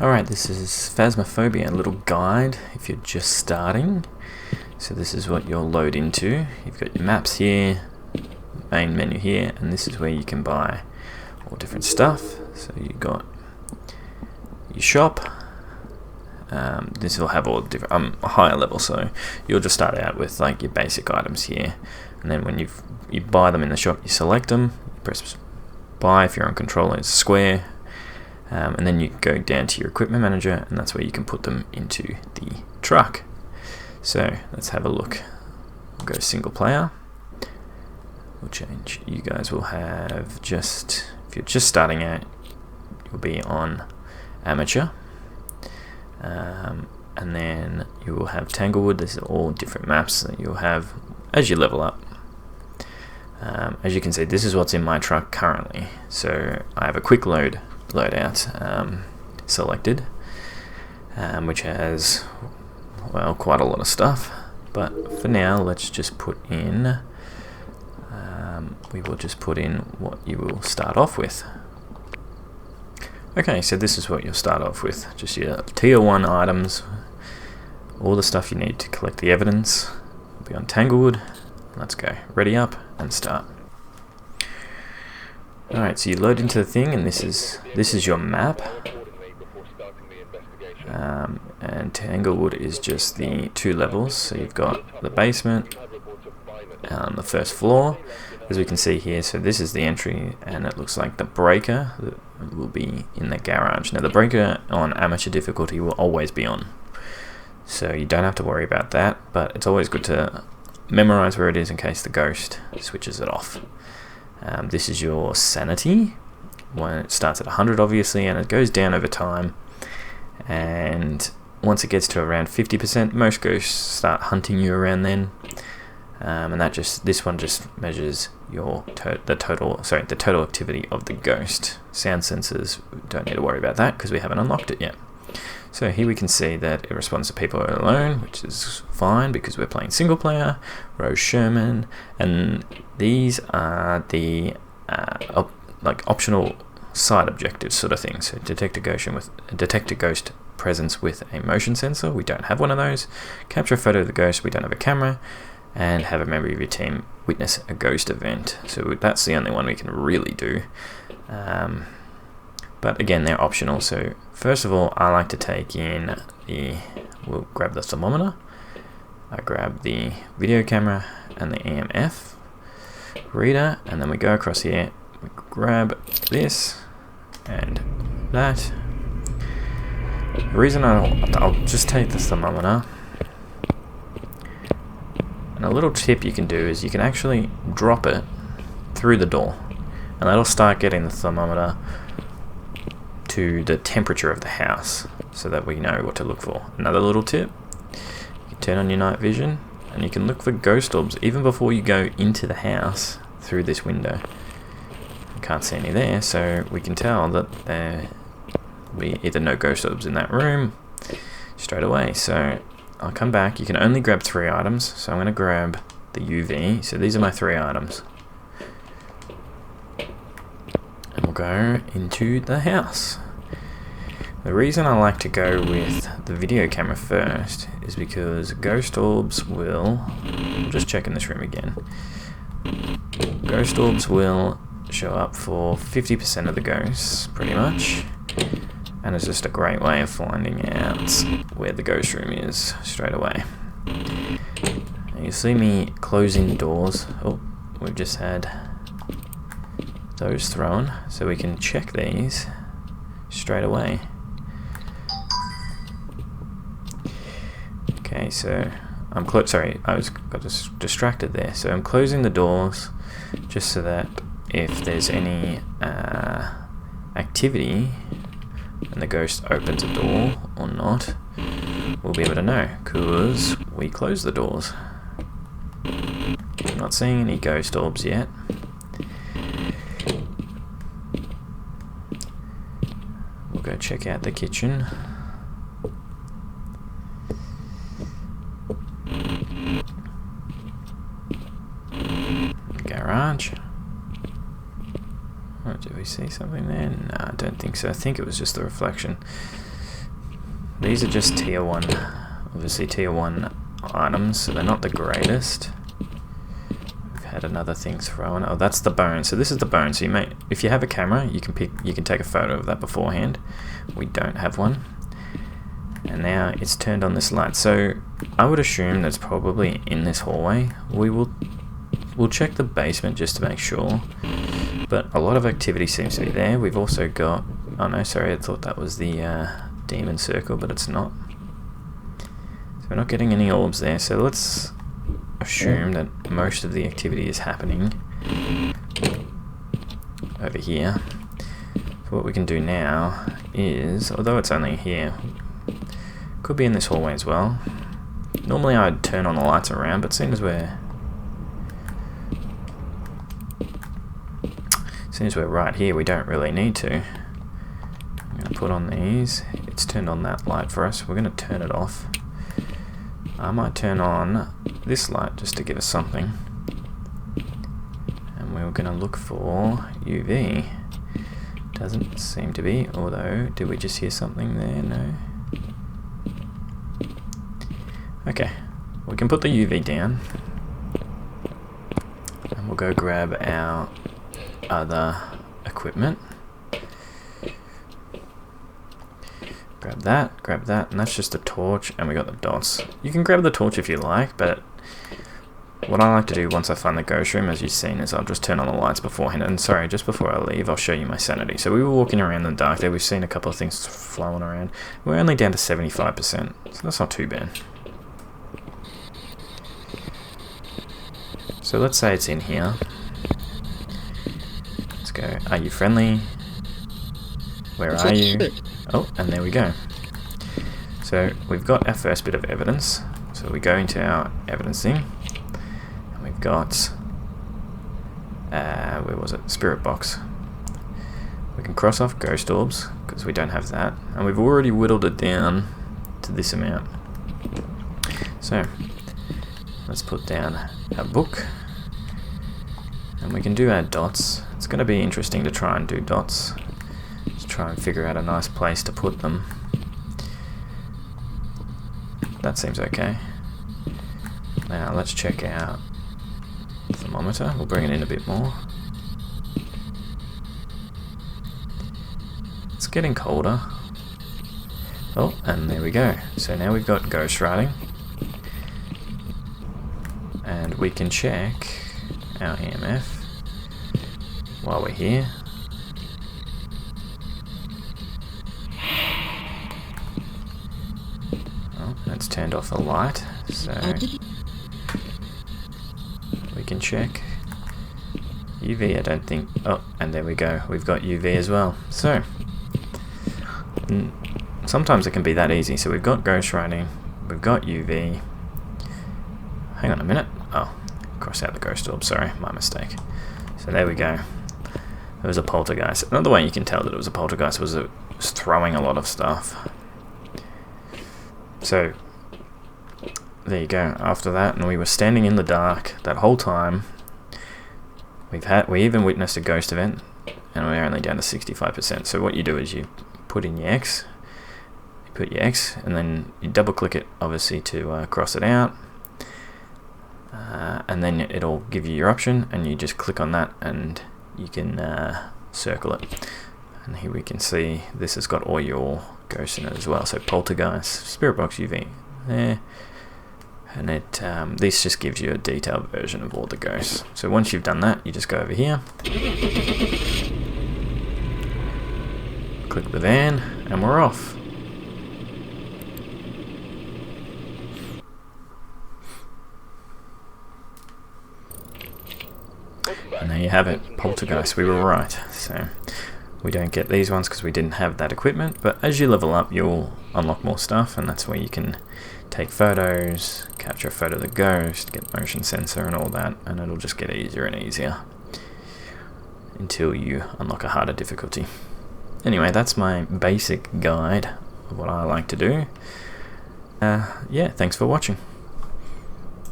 Alright, this is Phasmophobia, a little guide if you're just starting. So this is what you'll load into. You've got your maps here, main menu here, and this is where you can buy all different stuff. So you've got your shop. This will have all different, a higher level, so you'll just start out with like your basic items here, and then when you buy them in the shop, you select them, press buy. If you're on controller, it's square. And then you go down to your equipment manager, and that's where you can put them into the truck. So let's have a look. We'll go single player. We'll change. You guys will have if you're just starting out, you'll be on amateur. And then you will have Tanglewood. This is all different maps that you'll have as you level up. As you can see, this is what's in my truck currently. So I have a quick loadout selected, which has, well, quite a lot of stuff, but for now let's just put in we will just put in what you will start off with. Okay, so this is what you'll start off with, just your tier 1 items, all the stuff you need to collect the evidence. We'll be on Tanglewood. Let's go, ready up and start. Alright, so you load into the thing, and this is your map. And Tanglewood is just the 2 levels. So you've got the basement, the first floor, as we can see here. So this is the entry, and it looks like the breaker will be in the garage. Now the breaker on amateur difficulty will always be on, so you don't have to worry about that, but it's always good to memorize where it is in case the ghost switches it off. This is your sanity. When it starts at 100, obviously, and it goes down over time. And once it gets to around 50%, most ghosts start hunting you around then. And this one just measures your the total activity of the ghost. Sound sensors, don't need to worry about that because we haven't unlocked it yet. So here we can see that it responds to people alone, which is fine because we're playing single player. Rose Sherman, and these are the like optional side objectives sort of thing. So detect a ghost presence with a motion sensor. We don't have one of those. Capture a photo of the ghost. We don't have a camera. And have a member of your team witness a ghost event. So that's the only one we can really do. But again, they're optional. So first of all, I like to take in we'll grab the thermometer. I grab the video camera and the EMF reader, and then we go across here. We grab this and that. The reason I'll just take the thermometer. And a little tip you can do is you can actually drop it through the door, and that'll start getting the thermometer to the temperature of the house so that we know what to look for. Another little tip, you turn on your night vision and you can look for ghost orbs even before you go into the house through this window. I can't see any there, so we can tell that there will be either no ghost orbs in that room straight away. So I'll come back. You can only grab 3 items, so I'm going to grab the UV. So these are my 3 items. And we'll go into the house. The reason I like to go with the video camera first is because ghost orbs will... I'm just checking this room again. Ghost orbs will show up for 50% of the ghosts, pretty much. And it's just a great way of finding out where the ghost room is straight away. Now you see me closing doors. Oh, we've just had those thrown, so we can check these straight away. Okay, so I'm sorry, I got distracted there. So I'm closing the doors just so that if there's any activity and the ghost opens a door or not, we'll be able to know because we close the doors. I'm not seeing any ghost orbs yet. We'll go check out the kitchen. Garage. Oh, did we see something there? No, I don't think so. I think it was just the reflection. these are just tier 1, obviously tier 1 items, so they're not the greatest. We've had another thing thrown. Oh, that's the bone. So this is the bone. So you may, if you have a camera, you can take a photo of that beforehand. We don't have one. And now it's turned on this light. So I would assume that's probably in this hallway. We'll check the basement just to make sure. But a lot of activity seems to be there. We've also got, oh no, sorry, I thought that was the demon circle, but it's not. So we're not getting any orbs there. So let's assume that most of the activity is happening over here. So what we can do now is, although it's only here, could be in this hallway as well. Normally I'd turn on the lights around, but seeing as we're right here, we don't really need to. I'm going to put on these. It's turned on that light for us. We're going to turn it off. I might turn on this light just to give us something. And we're going to look for UV. Doesn't seem to be, although, did we just hear something there? No. Okay, we can put the UV down. And we'll go grab our other equipment. Grab that, and that's just a torch, and we got the dots. You can grab the torch if you like, but what I like to do once I find the ghost room, as you've seen, is I'll just turn on the lights beforehand. And sorry, just before I leave, I'll show you my sanity. So we were walking around in the dark there, we've seen a couple of things flowing around. We're only down to 75%, so that's not too bad. So let's say it's in here. Let's go, are you friendly? Where are you? Oh, and there we go. So we've got our first bit of evidence. So we go into our evidence thing. And we've got, where was it? Spirit box. We can cross off ghost orbs, because we don't have that. And we've already whittled it down to this amount. So, let's put down our book. And we can do our dots. It's going to be interesting to try and do dots. Just try and figure out a nice place to put them. That seems okay. Now let's check out the thermometer. We'll bring it in a bit more. It's getting colder. Oh, and there we go. So now we've got ghost writing. And we can check our EMF while we're here. Oh, that's turned off the light, so we can check UV. I don't think, oh, and there we go, we've got UV as well. So sometimes it can be that easy. So we've got ghost writing, we've got UV. Hang on a minute. Oh, cross out the ghost orb, sorry, my mistake. So there we go. It was a poltergeist. Another way you can tell that it was a poltergeist was it was throwing a lot of stuff. So there you go. After that, and we were standing in the dark that whole time. We even witnessed a ghost event, and we're only down to 65%. So what you do is you put in your X, and then you double click it, obviously, to cross it out. And then it'll give you your option, and you just click on that and you can circle it. And here we can see this has got all your ghosts in it as well. So poltergeist, spirit box, UV there, and it this just gives you a detailed version of all the ghosts. So once you've done that, you just go over here, click the van, and we're off. And there you have it, poltergeist. We were right. So we don't get these ones because we didn't have that equipment, but as you level up, you'll unlock more stuff, and that's where you can take photos, capture a photo of the ghost, get motion sensor and all that, and it'll just get easier and easier until you unlock a harder difficulty. Anyway, that's my basic guide of what I like to do. Yeah, thanks for watching.